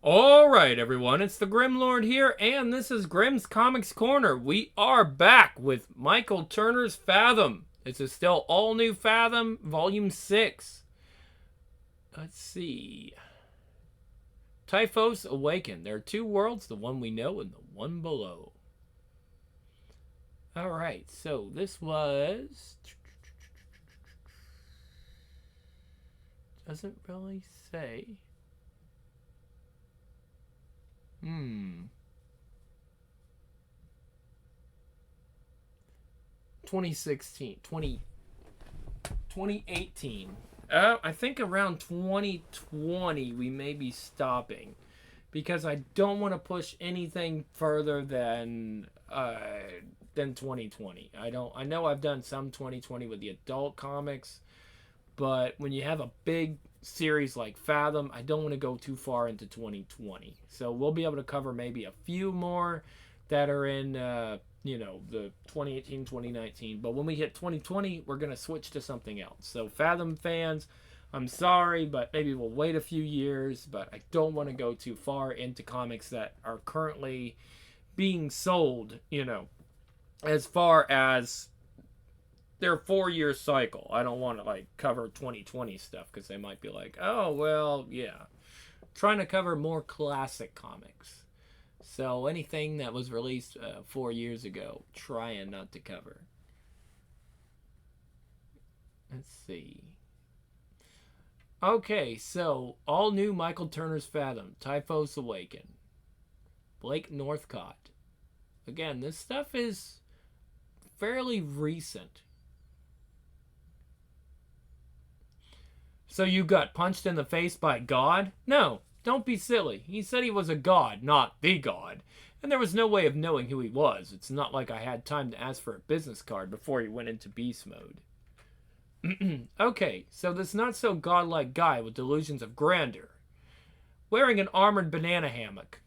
Alright, everyone, it's the Grim Lord here, and this is Grimm's Comics Corner. We are back with Michael Turner's Fathom. This is still all new Fathom, Volume 6. Let's see. Typhos Awaken. There are two worlds, the one we know and the one below. Alright, so this was. Doesn't really say. 2016, 2018. I think around 2020 we may be stopping because I don't want to push anything further than 2020. I know I've done some 2020 with the adult comics, but when you have a big series like Fathom, I don't want to go too far into 2020. So we'll be able to cover maybe a few more that are in the 2018, 2019. But when we hit 2020, we're going to switch to something else. So Fathom fans, I'm sorry, but maybe we'll wait a few years. But I don't want to go too far into comics that are currently being sold, as far as their 4-year cycle. I don't want to cover 2020 stuff because they might be like, oh, well, yeah. Trying to cover more classic comics. So anything that was released 4 years ago, trying not to cover. Let's see. Okay, so all new Michael Turner's Fathom, Typhos Awaken, Blake Northcott. Again, this stuff is fairly recent. So you got punched in the face by God? No, don't be silly. He said he was a god, not the god. And there was no way of knowing who he was. It's not like I had time to ask for a business card before he went into beast mode. Okay, so this not so godlike guy with delusions of grandeur. Wearing an armored banana hammock.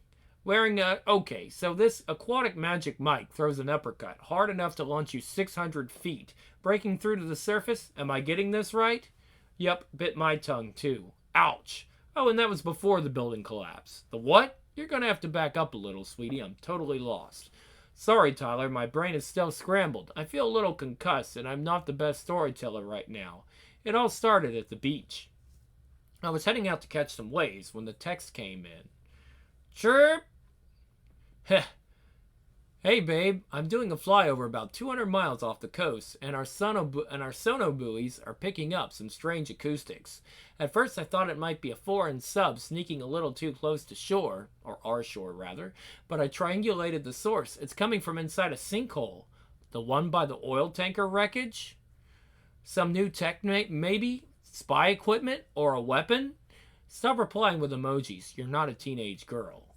Okay, so this aquatic magic Mike throws an uppercut hard enough to launch you 600 feet, breaking through to the surface. Am I getting this right? Yep, bit my tongue too. Ouch. Oh, and that was before the building collapse. The what? You're gonna have to back up a little, sweetie. I'm totally lost. Sorry, Tyler, my brain is still scrambled. I feel a little concussed, and I'm not the best storyteller right now. It all started at the beach. I was heading out to catch some waves when the text came in. Chirp! Heh. Hey, babe, I'm doing a flyover about 200 miles off the coast, and our sono buoys are picking up some strange acoustics. At first, I thought it might be a foreign sub sneaking a little too close to shore, or our shore, rather, but I triangulated the source. It's coming from inside a sinkhole. The one by the oil tanker wreckage? Some new tech, maybe? Spy equipment? Or a weapon? Stop replying with emojis. You're not a teenage girl.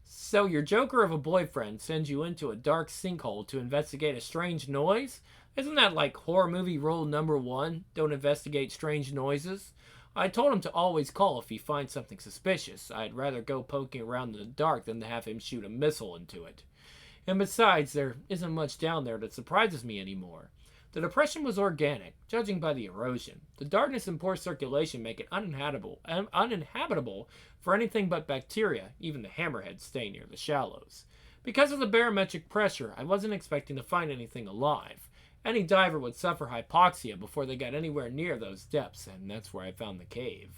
So your joker of a boyfriend sends you into a dark sinkhole to investigate a strange noise? Isn't that like horror movie rule number 1? Don't investigate strange noises? I told him to always call if he finds something suspicious. I'd rather go poking around in the dark than to have him shoot a missile into it. And besides, there isn't much down there that surprises me anymore. The depression was organic, judging by the erosion. The darkness and poor circulation make it uninhabitable for anything but bacteria. Even the hammerheads stay near the shallows. Because of the barometric pressure, I wasn't expecting to find anything alive. Any diver would suffer hypoxia before they got anywhere near those depths, and that's where I found the cave.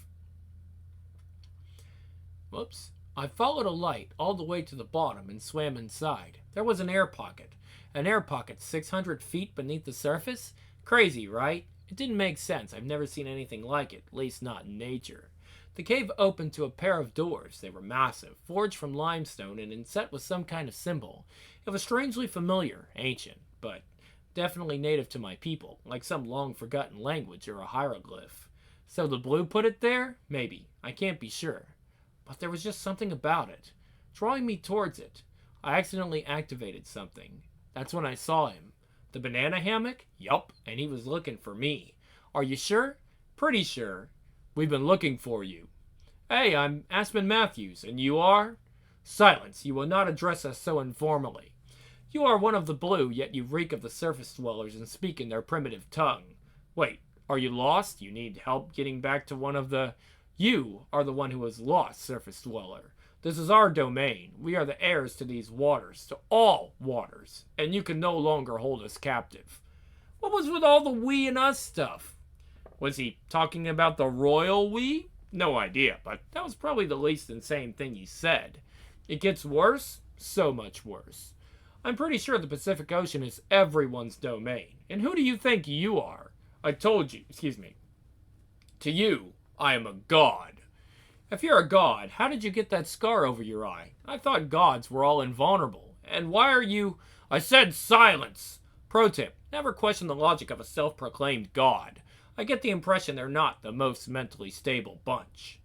Whoops. I followed a light all the way to the bottom and swam inside. There was an air pocket. An air pocket 600 feet beneath the surface? Crazy, right? It didn't make sense. I've never seen anything like it, at least not in nature. The cave opened to a pair of doors. They were massive, forged from limestone and inset with some kind of symbol. It was strangely familiar, ancient, but definitely native to my people, like some long-forgotten language or a hieroglyph. So the blue put it there? Maybe. I can't be sure. But there was just something about it, drawing me towards it. I accidentally activated something. That's when I saw him. The banana hammock? Yup, and he was looking for me. Are you sure? Pretty sure. We've been looking for you. Hey, I'm Aspen Matthews, and you are? Silence, you will not address us so informally. You are one of the blue, yet you reek of the surface dwellers and speak in their primitive tongue. Wait, are you lost? You need help getting back to one of the... You are the one who was lost, surface dweller. This is our domain. We are the heirs to these waters, to all waters, and you can no longer hold us captive. What was with all the we and us stuff? Was he talking about the royal we? No idea, but that was probably the least insane thing he said. It gets worse? So much worse. I'm pretty sure the Pacific Ocean is everyone's domain. And who do you think you are? I told you, to you, I am a god. If you're a god, how did you get that scar over your eye? I thought gods were all invulnerable. And why are you... I said silence! Pro tip, never question the logic of a self-proclaimed god. I get the impression they're not the most mentally stable bunch.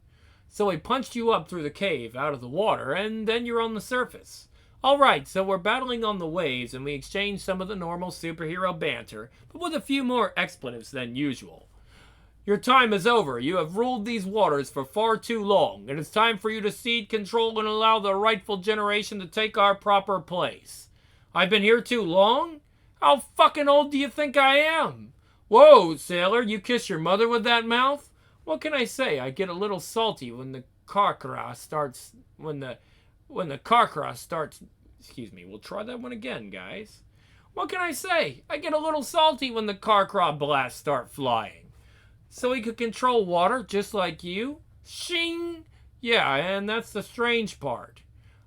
So he punched you up through the cave, out of the water, and then you're on the surface. Alright, so we're battling on the waves, and we exchange some of the normal superhero banter, but with a few more expletives than usual. Your time is over. You have ruled these waters for far too long. It is time for you to cede control and allow the rightful generation to take our proper place. I've been here too long? How fucking old do you think I am? Whoa, sailor, you kiss your mother with that mouth? What can I say? I get a little salty when the carcra starts... When the carcra starts... we'll try that one again, guys. What can I say? I get a little salty when the carcra blasts start flying. So he could control water just like you? Shing! Yeah, and that's the strange part.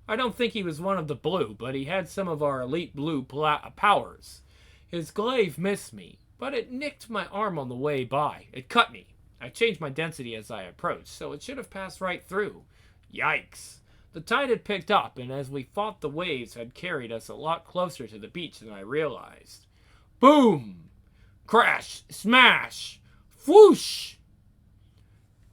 I don't think he was one of the blue, but he had some of our elite blue powers. His glaive missed me, but it nicked my arm on the way by. It cut me. I changed my density as I approached, so it should have passed right through. Yikes. The tide had picked up, and as we fought, the waves had carried us a lot closer to the beach than I realized. Boom! Crash! Smash! Whoosh!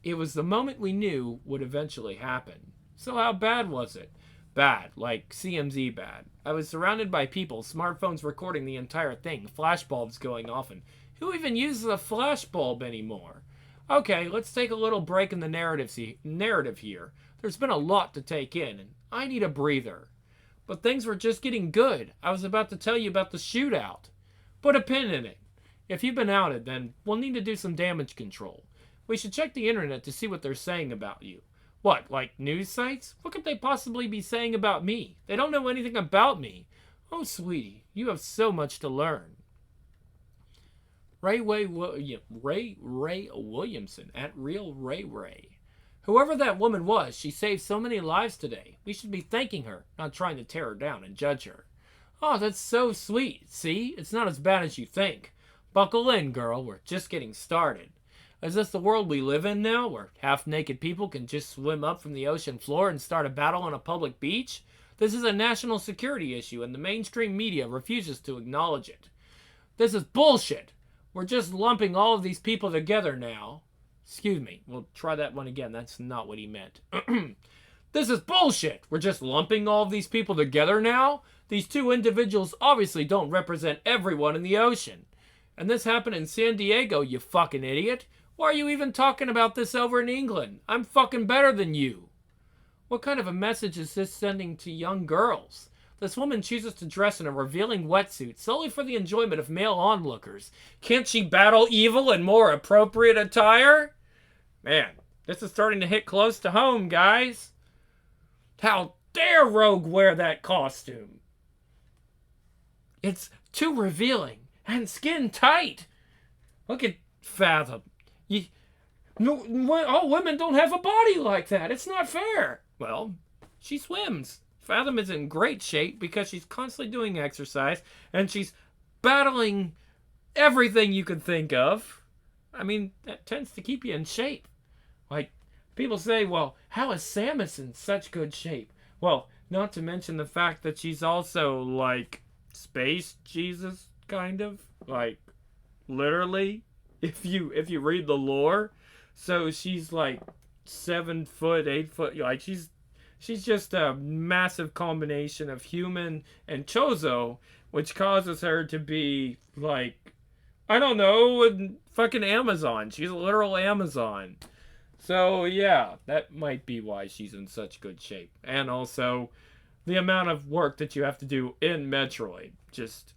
It was the moment we knew would eventually happen. So how bad was it? Bad, like CMZ bad. I was surrounded by people, smartphones recording the entire thing, flashbulbs going off, and who even uses a flashbulb anymore? Okay, let's take a little break in the narrative here. There's been a lot to take in, and I need a breather. But things were just getting good. I was about to tell you about the shootout. Put a pin in it. If you've been outed, then we'll need to do some damage control. We should check the internet to see what they're saying about you. What, like news sites? What could they possibly be saying about me? They don't know anything about me. Oh, sweetie, you have so much to learn. Ray Williamson, at Real Ray. Whoever that woman was, she saved so many lives today. We should be thanking her, not trying to tear her down and judge her. Oh, that's so sweet. See, it's not as bad as you think. Buckle in, girl. We're just getting started. Is this the world we live in now, where half-naked people can just swim up from the ocean floor and start a battle on a public beach? This is a national security issue, and the mainstream media refuses to acknowledge it. This is bullshit. We're just lumping all of these people together now. Excuse me. We'll try that one again. That's not what he meant. This is bullshit. We're just lumping all of these people together now? These two individuals obviously don't represent everyone in the ocean. And this happened in San Diego, you fucking idiot. Why are you even talking about this over in England? I'm fucking better than you. What kind of a message is this sending to young girls? This woman chooses to dress in a revealing wetsuit solely for the enjoyment of male onlookers. Can't she battle evil in more appropriate attire? Man, this is starting to hit close to home, guys. How dare Rogue wear that costume? It's too revealing and skin tight. Look at Fathom. All women don't have a body like that. It's not fair. Well, she swims. Fathom is in great shape because she's constantly doing exercise and she's battling everything you can think of. I mean, that tends to keep you in shape. Like, people say, well, how is Samus in such good shape? Well, not to mention the fact that she's also, like, space Jesus, kind of. Like, literally, if you read the lore. So she's, like, 7 foot, 8 foot, like, she's just a massive combination of human and Chozo, which causes her to be, like, I don't know, fucking Amazon. She's a literal Amazon. So, yeah, that might be why she's in such good shape. And also, the amount of work that you have to do in Metroid. Just,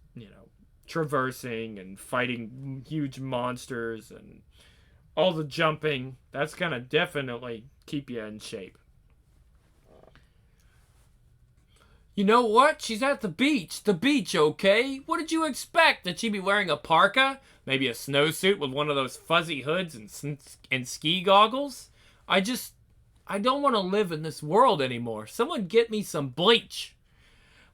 traversing and fighting huge monsters and all the jumping. That's gonna definitely keep you in shape. You know what? She's at the beach. The beach, okay? What did you expect? That she'd be wearing a parka? Maybe a snowsuit with one of those fuzzy hoods and ski goggles? I don't want to live in this world anymore. Someone get me some bleach.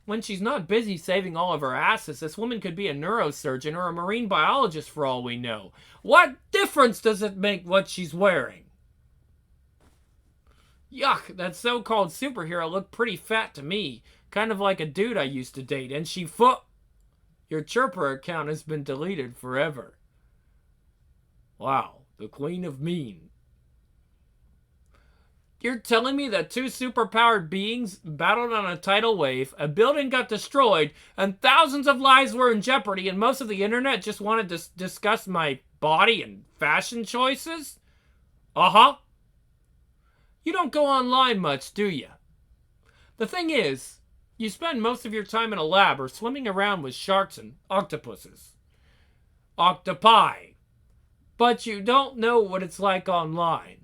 When she's not busy saving all of her asses, this woman could be a neurosurgeon or a marine biologist for all we know. What difference does it make what she's wearing? Yuck, that so-called superhero looked pretty fat to me. Kind of like a dude I used to date, and she Your Chirper account has been deleted forever. Wow, the Queen of Mean. You're telling me that two superpowered beings battled on a tidal wave, a building got destroyed, and thousands of lives were in jeopardy, and most of the internet just wanted to discuss my body and fashion choices? Uh-huh. You don't go online much, do you? The thing is, you spend most of your time in a lab or swimming around with sharks and octopuses. Octopi. But you don't know what it's like online.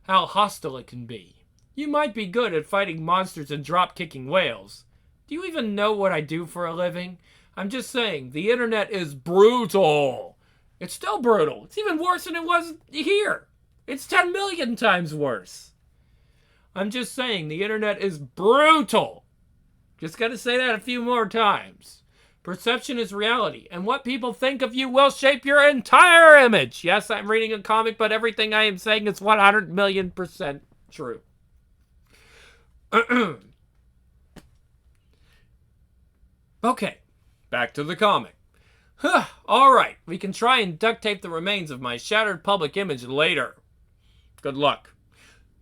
How hostile it can be. You might be good at fighting monsters and drop-kicking whales. Do you even know what I do for a living? I'm just saying, the internet is brutal. It's still brutal. It's even worse than it was here. It's 10 million times worse. I'm just saying, the internet is brutal. Just gotta say that a few more times. Perception is reality, and what people think of you will shape your entire image. Yes, I'm reading a comic, but everything I am saying is 100 million% true. Okay, back to the comic. Alright, we can try and duct tape the remains of my shattered public image later. Good luck.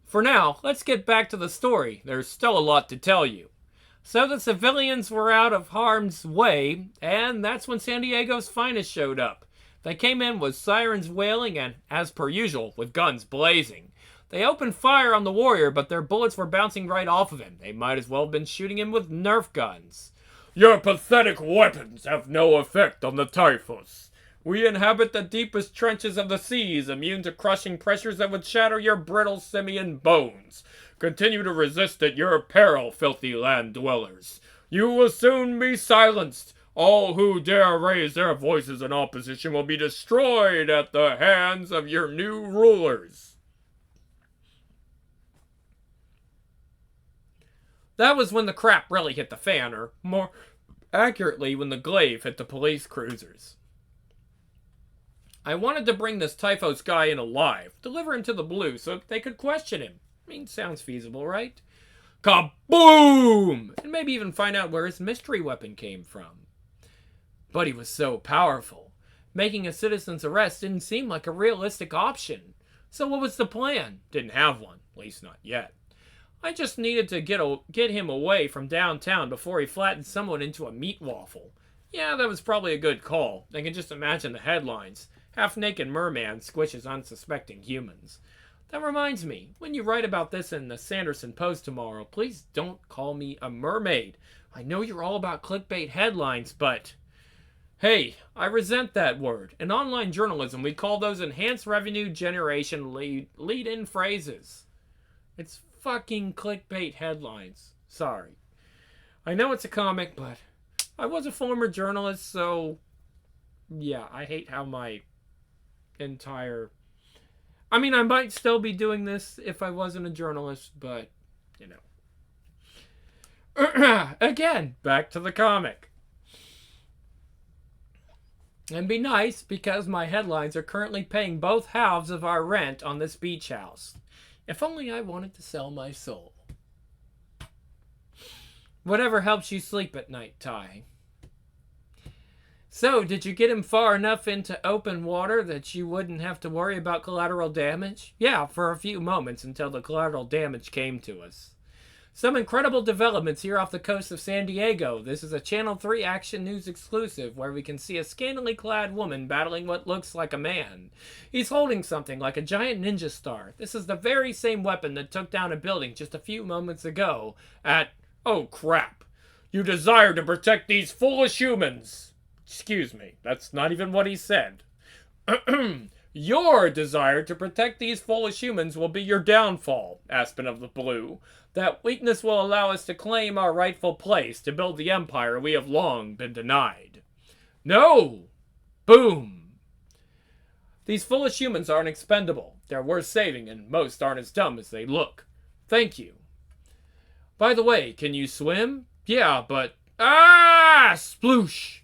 For now, let's get back to the story. There's still a lot to tell you. So the civilians were out of harm's way, and that's when San Diego's finest showed up. They came in with sirens wailing and, as per usual, with guns blazing. They opened fire on the warrior, but their bullets were bouncing right off of him. They might as well have been shooting him with Nerf guns. Your pathetic weapons have no effect on the typhus. We inhabit the deepest trenches of the seas, immune to crushing pressures that would shatter your brittle simian bones. Continue to resist at your peril, filthy land dwellers. You will soon be silenced. All who dare raise their voices in opposition will be destroyed at the hands of your new rulers. That was when the crap really hit the fan, or more accurately, when the glaive hit the police cruisers. I wanted to bring this Typhos guy in alive, deliver him to the Blue so they could question him. I mean, sounds feasible, right? Kaboom! And maybe even find out where his mystery weapon came from. But he was so powerful. Making a citizen's arrest didn't seem like a realistic option. So what was the plan? Didn't have one, at least not yet. I just needed to get him away from downtown before he flattened someone into a meat waffle. Yeah, that was probably a good call. I can just imagine the headlines. Half-naked merman squishes unsuspecting humans. That reminds me, when you write about this in the Sanderson Post tomorrow, please don't call me a mermaid. I know you're all about clickbait headlines, but... Hey, I resent that word. In online journalism, we call those enhanced revenue generation lead-in phrases. It's fucking clickbait headlines. Sorry. I know it's a comic, but I was a former journalist, so... Yeah, I hate how my entire... I mean, I might still be doing this if I wasn't a journalist, but, you know. Again, back to the comic. And be nice, because my headlines are currently paying both halves of our rent on this beach house. If only I wanted to sell my soul. Whatever helps you sleep at night, Ty. So, did you get him far enough into open water that you wouldn't have to worry about collateral damage? Yeah, for a few moments until the collateral damage came to us. Some incredible developments here off the coast of San Diego. This is a Channel 3 Action News exclusive where we can see a scantily clad woman battling what looks like a man. He's holding something like a giant ninja star. This is the very same weapon that took down a building just a few moments ago at... Oh crap. You desire to protect these foolish humans. Excuse me, that's not even what he said. Your desire to protect these foolish humans will be your downfall, Aspen of the Blue. That weakness will allow us to claim our rightful place to build the empire we have long been denied. No! Boom! These foolish humans aren't expendable. They're worth saving, and most aren't as dumb as they look. Thank you. By the way, can you swim? Yeah, but... Ah! Sploosh!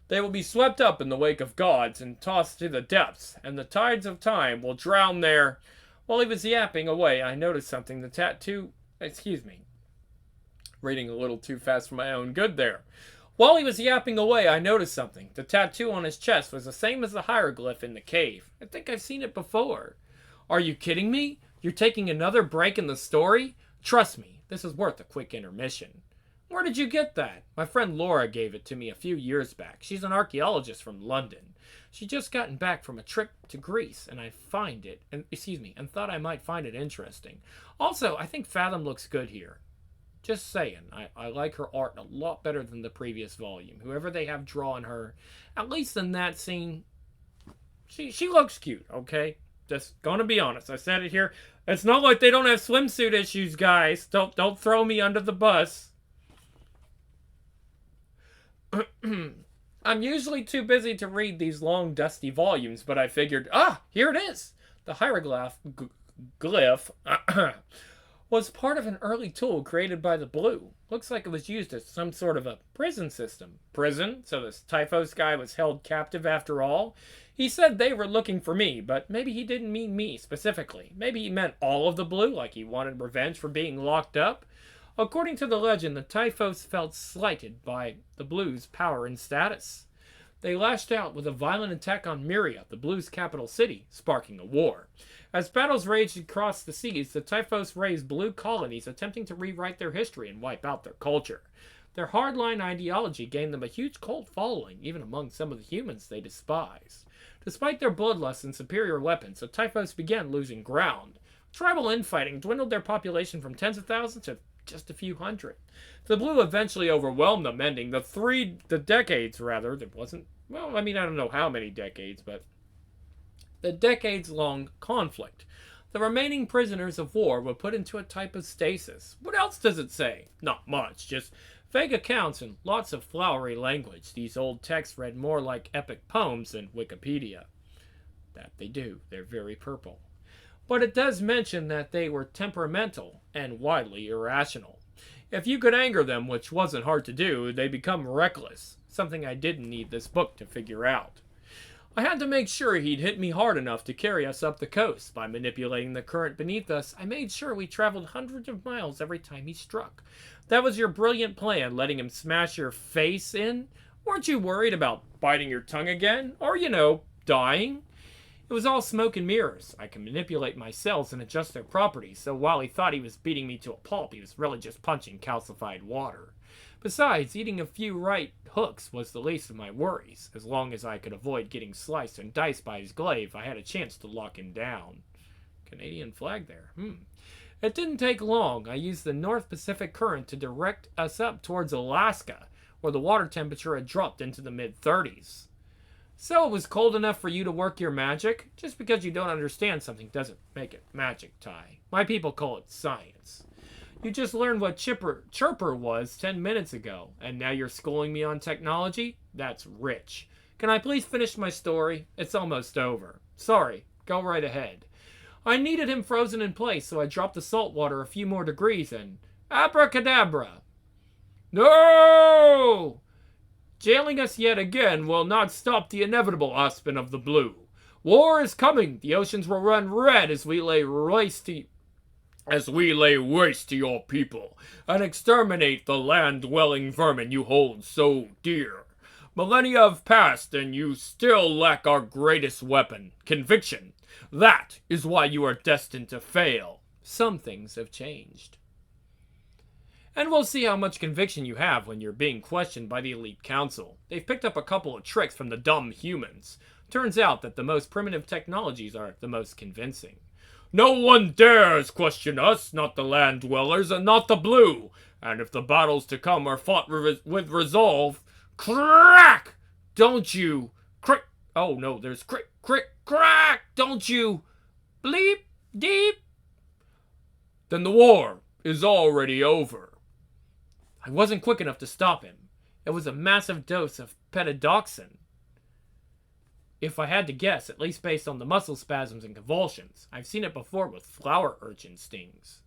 They will be swept up in the wake of gods and tossed to the depths, and the tides of time will drown their... While he was yapping away, I noticed something. The tattoo... Excuse me. Reading a little too fast for my own good there. While he was yapping away, I noticed something. The tattoo on his chest was the same as the hieroglyph in the cave. I think I've seen it before. Are you kidding me? You're taking another break in the story? Trust me, this is worth a quick intermission. Where did you get that? My friend Laura gave it to me a few years back. She's an archaeologist from London. She'd just gotten back from a trip to Greece, and I and thought I might find it interesting. Also, I think Fathom looks good here. Just saying, I like her art a lot better than the previous volume. Whoever they have drawing her, at least in that scene, she looks cute, okay? Just gonna be honest. I said it here. It's not like they don't have swimsuit issues, guys. Don't throw me under the bus. I'm usually too busy to read these long, dusty volumes, but I figured, here it is. The hieroglyph was part of an early tool created by the Blue. Looks like it was used as some sort of a prison system. Prison? So this Typhos guy was held captive after all? He said they were looking for me, but maybe he didn't mean me specifically. Maybe he meant all of the Blue, like he wanted revenge for being locked up. According to the legend, the Typhos felt slighted by the Blues' power and status. They lashed out with a violent attack on Myria, the Blues' capital city, sparking a war. As battles raged across the seas, the Typhos raised Blue colonies, attempting to rewrite their history and wipe out their culture. Their hardline ideology gained them a huge cult following, even among some of the humans they despised. Despite their bloodlust and superior weapons, the Typhos began losing ground. Tribal infighting dwindled their population from tens of thousands to just a few hundred. The Blue eventually overwhelmed them, ending the decades, rather. There wasn't, well, I don't know how many decades, but the decades-long conflict. The remaining prisoners of war were put into a type of stasis. What else does it say? Not much, just vague accounts and lots of flowery language. These old texts read more like epic poems than Wikipedia. That they do. They're very purple. But it does mention that they were temperamental and widely irrational. If you could anger them, which wasn't hard to do, they become reckless, something I didn't need this book to figure out. I had to make sure he'd hit me hard enough to carry us up the coast. By manipulating the current beneath us, I made sure we traveled hundreds of miles every time he struck. That was your brilliant plan, letting him smash your face in? Weren't you worried about biting your tongue again? Or, dying? It was all smoke and mirrors. I can manipulate my cells and adjust their properties, so while he thought he was beating me to a pulp, he was really just punching calcified water. Besides, eating a few right hooks was the least of my worries. As long as I could avoid getting sliced and diced by his glaive, I had a chance to lock him down. Canadian flag there. It didn't take long. I used the North Pacific Current to direct us up towards Alaska, where the water temperature had dropped into the mid-30s. So it was cold enough for you to work your magic? Just because you don't understand something doesn't make it magic, Ty. My people call it science. You just learned what chirper was 10 minutes ago, and now you're schooling me on technology? That's rich. Can I please finish my story? It's almost over. Sorry, go right ahead. I needed him frozen in place, so I dropped the salt water a few more degrees and... Abracadabra! No! Jailing us yet again will not stop the inevitable, Aspen of the Blue. War is coming. The oceans will run red as we lay waste to your people and exterminate the land-dwelling vermin you hold so dear. Millennia have passed and you still lack our greatest weapon, conviction. That is why you are destined to fail. Some things have changed. And we'll see how much conviction you have when you're being questioned by the Elite Council. They've picked up a couple of tricks from the dumb humans. Turns out that the most primitive technologies are the most convincing. No one dares question us, not the land dwellers and not the Blue. And if the battles to come are fought with resolve, crack! Don't you... Oh no, there's Crick, crack! Don't you bleep, deep? Then the war is already over. I wasn't quick enough to stop him. It was a massive dose of petadoxin. If I had to guess, at least based on the muscle spasms and convulsions. I've seen it before with flower urchin stings.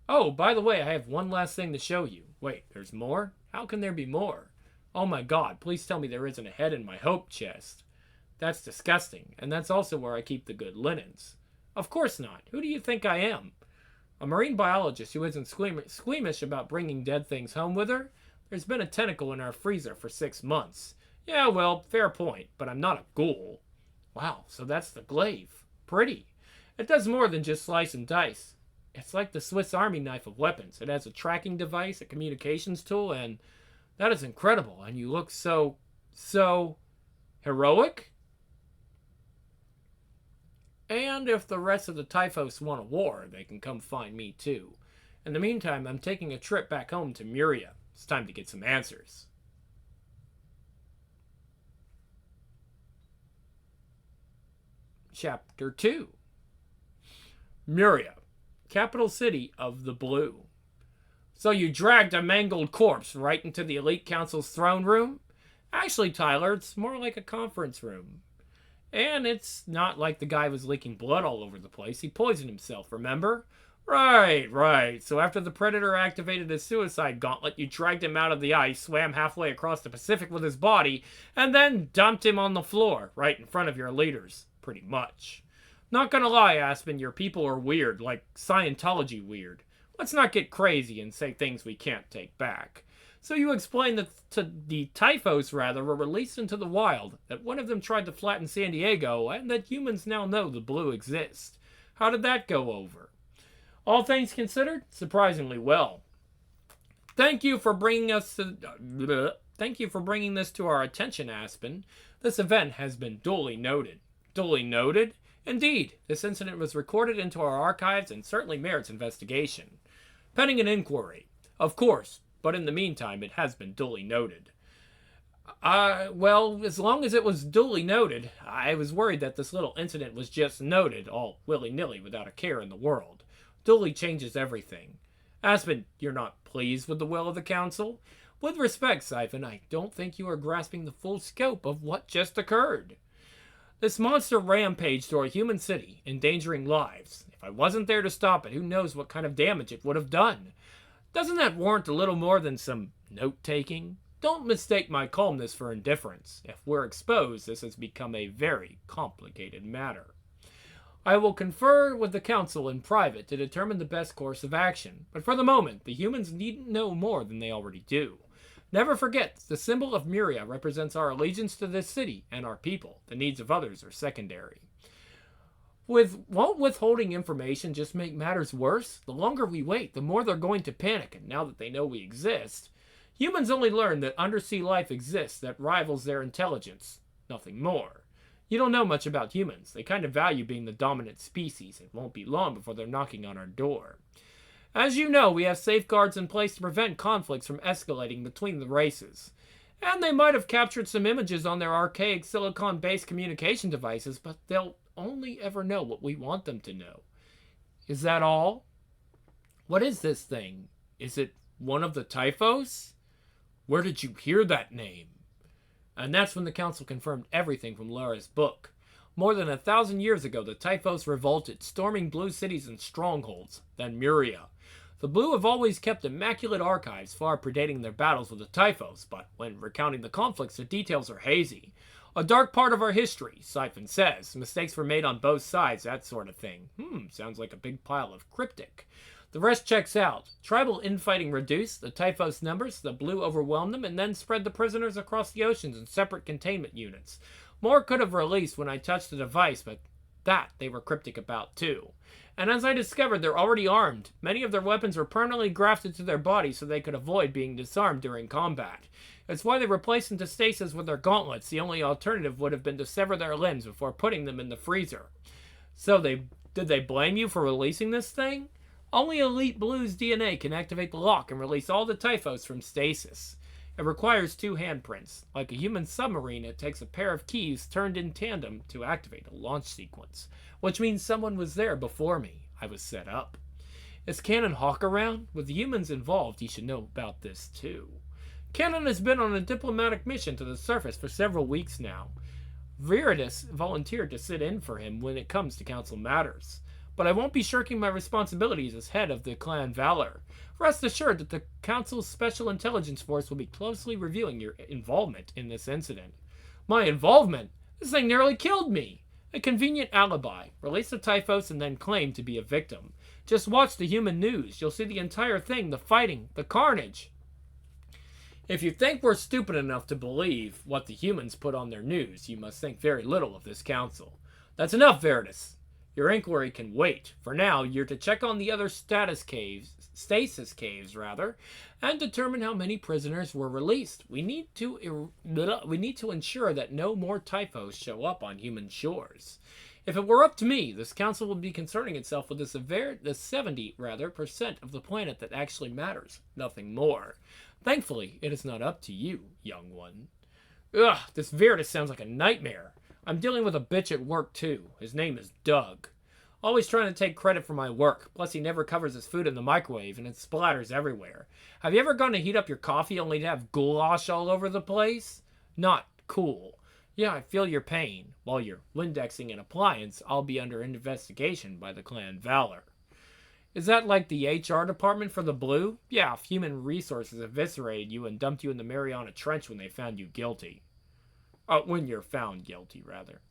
Oh, by the way, I have one last thing to show you. Wait, there's more? How can there be more? Oh my god, please tell me there isn't a head in my hope chest. That's disgusting, and that's also where I keep the good linens. Of course not. Who do you think I am? A marine biologist who isn't squeamish about bringing dead things home with her? There's been a tentacle in our freezer for 6 months. Yeah, well, fair point, but I'm not a ghoul. Wow, so that's the glaive. Pretty. It does more than just slice and dice. It's like the Swiss Army knife of weapons. It has a tracking device, a communications tool, and that is incredible. And you look so heroic? And if the rest of the Typhos want a war, they can come find me too. In the meantime, I'm taking a trip back home to Muria. It's time to get some answers. Chapter 2. Muria, capital city of the Blue. So you dragged a mangled corpse right into the Elite Council's throne room? Actually, Tyler, it's more like a conference room. And it's not like the guy was leaking blood all over the place. He poisoned himself, remember? Right. So after the Predator activated his suicide gauntlet, you dragged him out of the ice, swam halfway across the Pacific with his body, and then dumped him on the floor, right in front of your leaders. Pretty much. Not gonna lie, Aspen, your people are weird, like Scientology weird. Let's not get crazy and say things we can't take back. So you explain that the Typhos, rather, were released into the wild, that one of them tried to flatten San Diego, and that humans now know the Blue exists. How did that go over? All things considered, surprisingly well. Thank you for bringing this to our attention, Aspen. This event has been duly noted. Duly noted? Indeed, this incident was recorded into our archives and certainly merits investigation. Pending an inquiry. Of course, but in the meantime, it has been duly noted. Well, as long as it was duly noted, I was worried that this little incident was just noted, all willy-nilly without a care in the world. Duly changes everything. Aspen, you're not pleased with the will of the Council? With respect, Siphon, I don't think you are grasping the full scope of what just occurred. This monster rampaged through a human city, endangering lives. If I wasn't there to stop it, who knows what kind of damage it would have done? Doesn't that warrant a little more than some note-taking? Don't mistake my calmness for indifference. If we're exposed, this has become a very complicated matter. I will confer with the Council in private to determine the best course of action, but for the moment, the humans needn't know more than they already do. Never forget, the symbol of Muria represents our allegiance to this city and our people. The needs of others are secondary. Won't withholding information just make matters worse? The longer we wait, the more they're going to panic, and now that they know we exist. Humans only learn that undersea life exists that rivals their intelligence. Nothing more. You don't know much about humans. They kind of value being the dominant species. It won't be long before they're knocking on our door. As you know, we have safeguards in place to prevent conflicts from escalating between the races. And they might have captured some images on their archaic silicon-based communication devices, but they'll only ever know what we want them to know. Is that all? What is this thing? Is it one of the Typhos? Where did you hear that name? And that's when the Council confirmed everything from Lara's book. More than 1,000 years ago, the Typhos revolted, storming Blue cities and strongholds, then Muria. The Blue have always kept immaculate archives far predating their battles with the Typhos, but when recounting the conflicts, the details are hazy. A dark part of our history, Siphon says. Mistakes were made on both sides, that sort of thing. Sounds like a big pile of cryptic. The rest checks out. Tribal infighting reduced, the Typhos numbers, the Blue overwhelmed them, and then spread the prisoners across the oceans in separate containment units. More could have released when I touched the device, but that they were cryptic about too. And as I discovered, they're already armed. Many of their weapons were permanently grafted to their bodies so they could avoid being disarmed during combat. That's why they were placed into stasis with their gauntlets. The only alternative would have been to sever their limbs before putting them in the freezer. So did they blame you for releasing this thing? Only Elite Blue's DNA can activate the lock and release all the Typhos from stasis. It requires two handprints. Like a human submarine, it takes a pair of keys turned in tandem to activate a launch sequence, which means someone was there before me. I was set up. Is Cannon Hawk around? With the humans involved, he should know about this too. Cannon has been on a diplomatic mission to the surface for several weeks now. Veritas volunteered to sit in for him when it comes to council matters. But I won't be shirking my responsibilities as head of the Clan Valor. Rest assured that the Council's Special Intelligence Force will be closely reviewing your involvement in this incident. My involvement? This thing nearly killed me. A convenient alibi. Release the Typhos and then claim to be a victim. Just watch the human news. You'll see the entire thing, the fighting, the carnage. If you think we're stupid enough to believe what the humans put on their news, you must think very little of this council. That's enough, Veritas. Your inquiry can wait. For now, you're to check on the other stasis caves, and determine how many prisoners were released. We need to ensure that no more typhos show up on human shores. If it were up to me, this council would be concerning itself with the 70% of the planet that actually matters, nothing more. Thankfully, it is not up to you, young one. Ugh, this Veritas sounds like a nightmare. I'm dealing with a bitch at work, too. His name is Doug. Always trying to take credit for my work. Plus, he never covers his food in the microwave, and it splatters everywhere. Have you ever gone to heat up your coffee only to have goulash all over the place? Not cool. Yeah, I feel your pain. While you're Windexing an appliance, I'll be under investigation by the Clan Valor. Is that like the HR department for the Blue? Yeah, if Human Resources eviscerated you and dumped you in the Mariana Trench when they found you guilty. When you're found guilty, rather.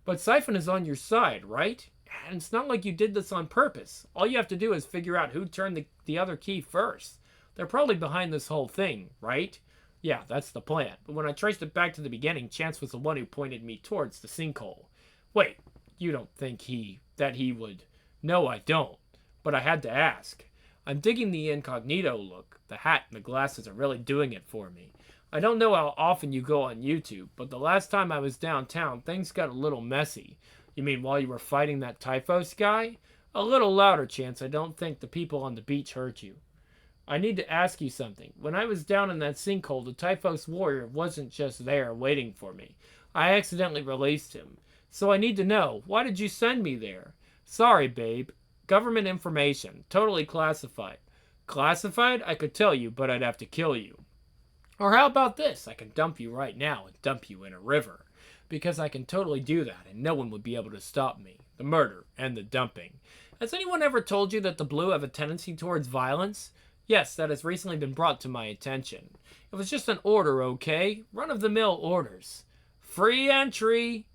But Siphon is on your side, right? And it's not like you did this on purpose. All you have to do is figure out who turned the other key first. They're probably behind this whole thing, right? Yeah, that's the plan. But when I traced it back to the beginning, Chance was the one who pointed me towards the sinkhole. Wait, you don't think that he would... No, I don't. But I had to ask. I'm digging the incognito look. The hat and the glasses are really doing it for me. I don't know how often you go on YouTube, but the last time I was downtown, things got a little messy. You mean while you were fighting that Typhos guy? A little louder, Chance. I don't think the people on the beach heard you. I need to ask you something. When I was down in that sinkhole, the Typhos warrior wasn't just there waiting for me. I accidentally released him. So I need to know, why did you send me there? Sorry, babe. Government information. Totally classified. Classified? I could tell you, but I'd have to kill you. Or how about this? I can dump you right now and dump you in a river. Because I can totally do that, and no one would be able to stop me. The murder and the dumping. Has anyone ever told you that the Blue have a tendency towards violence? Yes, that has recently been brought to my attention. It was just an order, okay? Run-of-the-mill orders. Free entry!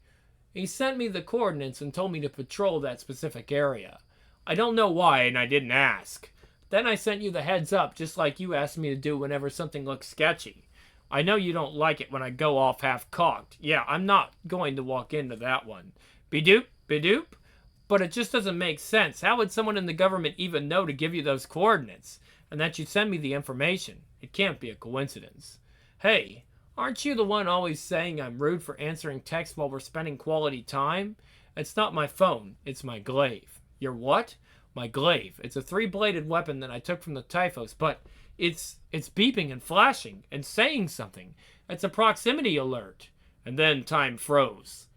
He sent me the coordinates and told me to patrol that specific area. I don't know why, and I didn't ask. Then I sent you the heads up, just like you asked me to do whenever something looks sketchy. I know you don't like it when I go off half-cocked. Yeah, I'm not going to walk into that one. Be-doop, be-doop? But it just doesn't make sense. How would someone in the government even know to give you those coordinates? And that you send me the information? It can't be a coincidence. Hey, aren't you the one always saying I'm rude for answering texts while we're spending quality time? It's not my phone, it's my glaive. Your what? My glaive. It's a 3-bladed weapon that I took from the Typhos, but it's beeping and flashing and saying something. It's a proximity alert. And then time froze.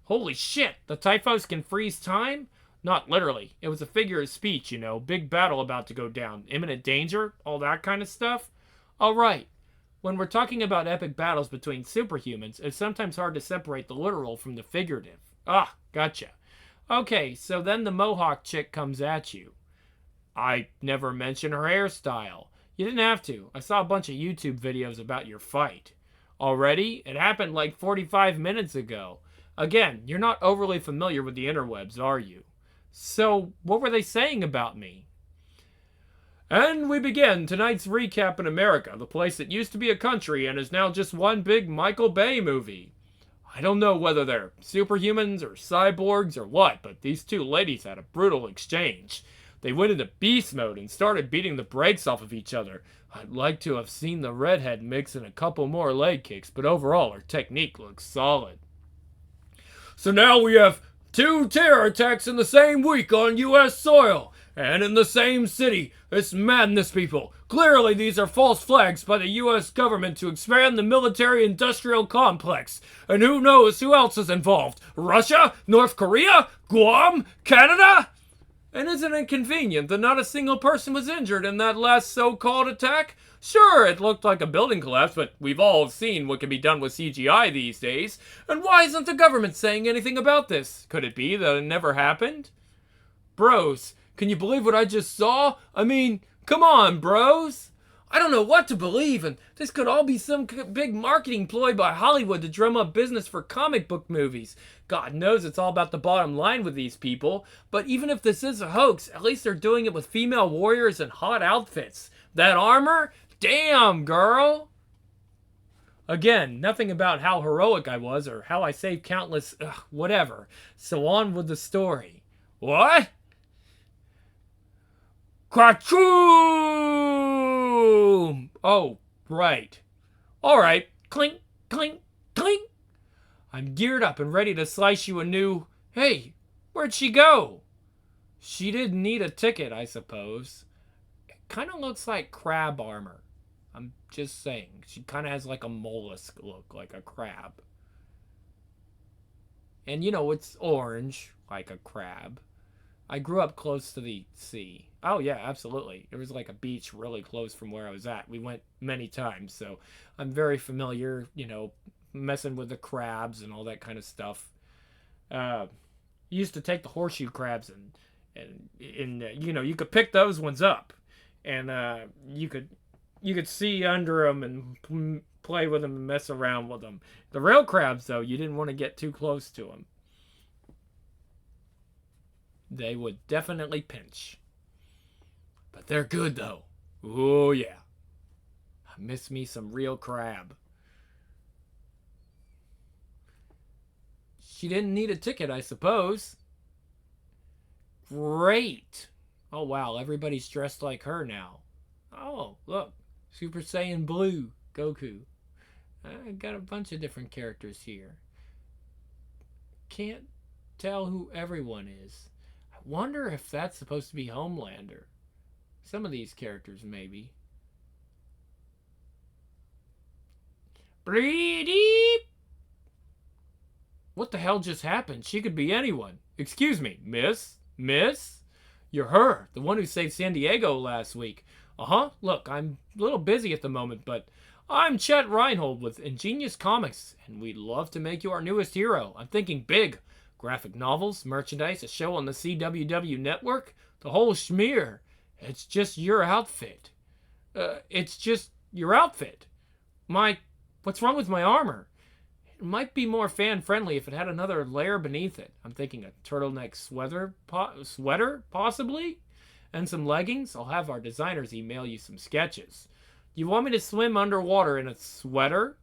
Holy shit, the Typhos can freeze time? Not literally. It was a figure of speech, you know. Big battle about to go down. Imminent danger? All that kind of stuff? All right. When we're talking about epic battles between superhumans, it's sometimes hard to separate the literal from the figurative. Ah, gotcha. Okay, so then the Mohawk chick comes at you. I never mentioned her hairstyle. You didn't have to. I saw a bunch of YouTube videos about your fight. Already? It happened like 45 minutes ago. Again, you're not overly familiar with the interwebs, are you? So, what were they saying about me? And we begin tonight's recap in America, the place that used to be a country and is now just one big Michael Bay movie. I don't know whether they're superhumans or cyborgs or what, but these two ladies had a brutal exchange. They went into beast mode and started beating the brakes off of each other. I'd like to have seen the redhead mix in a couple more leg kicks, but overall her technique looks solid. So now we have 2 terror attacks in the same week on U.S. soil, And in the same city, it's madness, people. Clearly, these are false flags by the U.S. government to expand the military-industrial complex. And who knows who else is involved? Russia? North Korea? Guam? Canada? And isn't it convenient that not a single person was injured in that last so-called attack? Sure, it looked like a building collapse, but we've all seen what can be done with CGI these days. And why isn't the government saying anything about this? Could it be that it never happened? Bros, can you believe what I just saw? I mean, come on, bros. I don't know what to believe, and this could all be some big marketing ploy by Hollywood to drum up business for comic book movies. God knows it's all about the bottom line with these people, but even if this is a hoax, at least they're doing it with female warriors in hot outfits. That armor? Damn, girl! Again, nothing about how heroic I was or how I saved countless, whatever. So on with the story. What? Krachoom! Oh, right. Alright. Clink, clink, clink. I'm geared up and ready to slice you a new... Hey, where'd she go? She didn't need a ticket, I suppose. It kind of looks like crab armor. I'm just saying. She kind of has like a mollusk look, like a crab. And you know, it's orange, like a crab. I grew up close to the sea. Oh, yeah, absolutely. There was like a beach really close from where I was at. We went many times, so I'm very familiar, you know, messing with the crabs and all that kind of stuff. Used to take the horseshoe crabs and you know, you could pick those ones up. And you could see under them and play with them and mess around with them. The real crabs, though, you didn't want to get too close to them. They would definitely pinch. But they're good, though. Oh, yeah. I miss me some real crab. She didn't need a ticket, I suppose. Great. Oh, wow. Everybody's dressed like her now. Oh, look. Super Saiyan Blue. Goku. I got a bunch of different characters here. Can't tell who everyone is. I wonder if that's supposed to be Homelander. Some of these characters, maybe. Bleedy! What the hell just happened? She could be anyone. Excuse me, miss? Miss? You're her, the one who saved San Diego last week. Uh-huh. Look, I'm a little busy at the moment, but I'm Chet Reinhold with Ingenious Comics, and we'd love to make you our newest hero. I'm thinking big. Graphic novels, merchandise, a show on the CWW network, the whole schmear. It's just your outfit. It's just your outfit. What's wrong with my armor? It might be more fan-friendly if it had another layer beneath it. I'm thinking a turtleneck sweater, possibly? And some leggings? I'll have our designers email you some sketches. You want me to swim underwater in a sweater?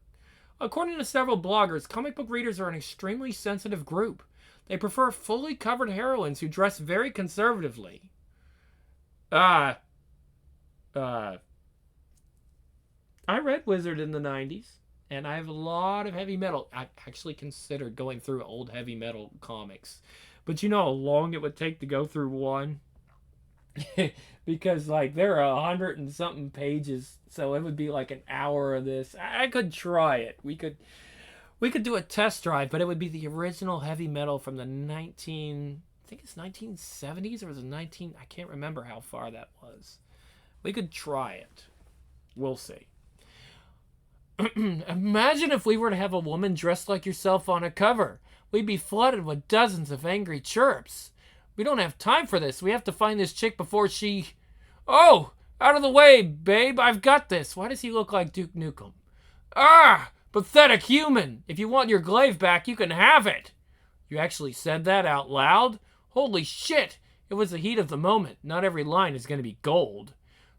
According to several bloggers, comic book readers are an extremely sensitive group. They prefer fully covered heroines who dress very conservatively. I read Wizard in the 90s, and I have a lot of heavy metal. I actually considered going through old heavy metal comics. But you know how long it would take to go through one? Because, like, there are 100 and something pages, so it would be like an hour of this. I could try it. We could do a test drive, but it would be the original heavy metal from the I think it's 1970s, or was it I can't remember how far that was. We could try it. We'll see. Imagine if we were to have a woman dressed like yourself on a cover. We'd be flooded with dozens of angry chirps. We don't have time for this. We have to find this chick before she... Oh! Out of the way, babe. I've got this. Why does he look like Duke Nukem? Ah! Pathetic human. If you want your glaive back, you can have it. You actually said that out loud? Holy shit. It was the heat of the moment. Not every line is going to be gold.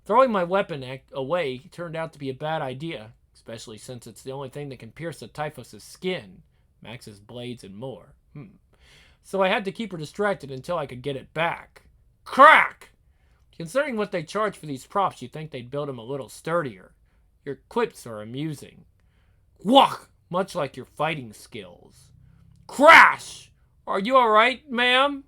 Throwing my weapon away turned out to be a bad idea, especially since it's the only thing that can pierce a Typhus' skin, Max's blades, and more. So I had to keep her distracted until I could get it back. Crack! Considering what they charge for these props, you'd think they'd build them a little sturdier. Your quips are amusing. Whack! Much like your fighting skills. Crash! Are you alright, ma'am?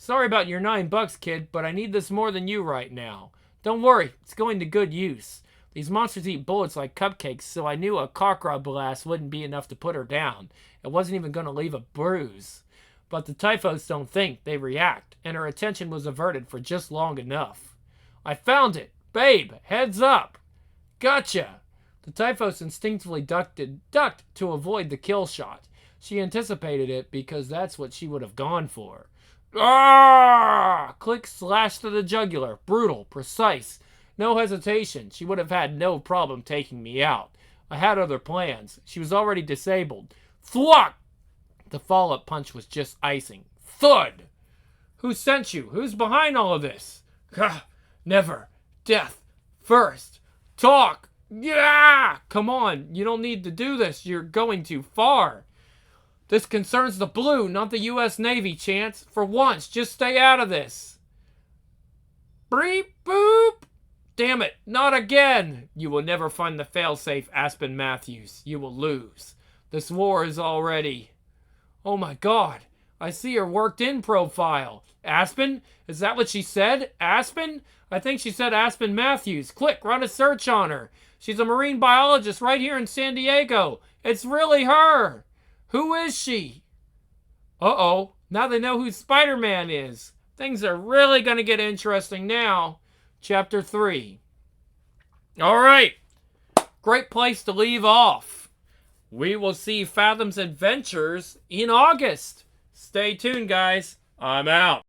Sorry about your $9, kid, but I need this more than you right now. Don't worry, it's going to good use. These monsters eat bullets like cupcakes, so I knew a cockroach blast wouldn't be enough to put her down. It wasn't even going to leave a bruise. But the Typhos don't think, they react, and her attention was averted for just long enough. I found it! Babe, heads up! Gotcha! The Typhos instinctively ducked to avoid the kill shot. She anticipated it because that's what she would have gone for. Ah! Click slash to the jugular. Brutal, precise. No hesitation. She would have had no problem taking me out. I had other plans. She was already disabled. Thwack! The follow-up punch was just icing. Thud! Who sent you? Who's behind all of this? Never. Death. First. Talk. Yeah! Come on. You don't need to do this. You're going too far. This concerns the Blue, not the U.S. Navy, Chance. For once, just stay out of this. Beep, boop. Damn it, not again. You will never find the failsafe, Aspen Matthews. You will lose. This war is already... Oh my God, I see her worked-in profile. Aspen? Is that what she said? Aspen? I think she said Aspen Matthews. Click, run a search on her. She's a marine biologist right here in San Diego. It's really her. Who is she? Uh-oh, now they know who Spider-Man is. Things are really going to get interesting now. Chapter 3. All right. Great place to leave off. We will see Fathom's adventures in August. Stay tuned, guys. I'm out.